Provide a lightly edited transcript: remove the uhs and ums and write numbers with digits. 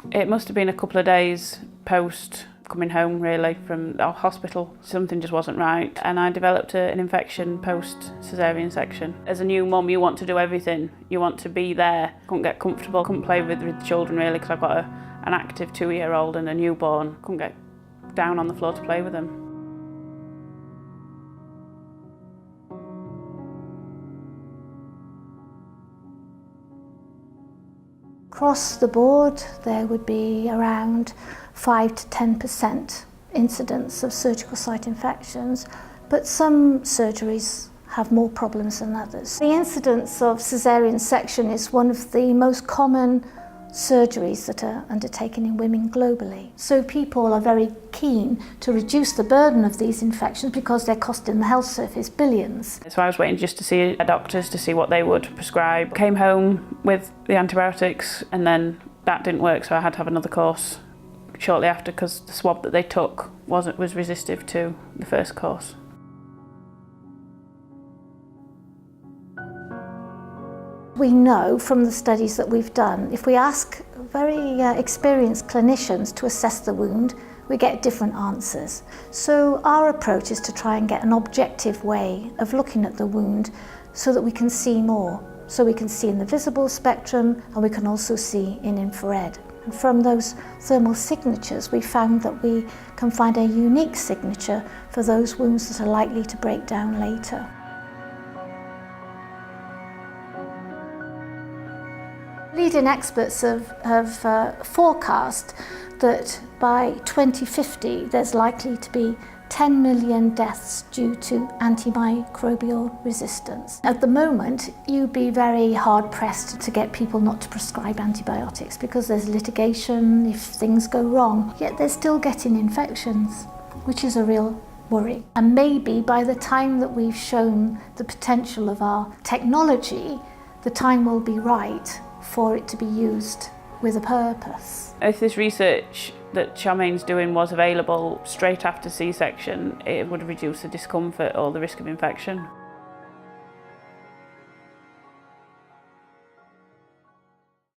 It must have been a couple of days post coming home really from our hospital. Something just wasn't right and I developed an infection post caesarean section. As a new mum you want to do everything, you want to be there. Couldn't get comfortable, couldn't play with the children really because I've got an active 2-year-old and a newborn. Couldn't get down on the floor to play with them. Across the board, there would be around 5 to 10% incidence of surgical site infections, but some surgeries have more problems than others. The incidence of caesarean section is one of the most common surgeries that are undertaken in women globally. So people are very keen to reduce the burden of these infections because they're costing the health service billions. So I was waiting just to see doctors to see what they would prescribe. Came home with the antibiotics and then that didn't work, so I had to have another course shortly after because the swab that they took was resistive to the first course. We know from the studies that we've done, if we ask very experienced clinicians to assess the wound, we get different answers. So our approach is to try and get an objective way of looking at the wound so that we can see more. So we can see in the visible spectrum and we can also see in infrared. And from those thermal signatures, we found that we can find a unique signature for those wounds that are likely to break down later. Leading experts have forecast that by 2050 there's likely to be 10 million deaths due to antimicrobial resistance. At the moment, you'd be very hard-pressed to get people not to prescribe antibiotics because there's litigation if things go wrong, yet they're still getting infections, which is a real worry. And maybe by the time that we've shown the potential of our technology, the time will be right for it to be used with a purpose. If this research that Charmaine's doing was available straight after C-section, it would reduce the discomfort or the risk of infection.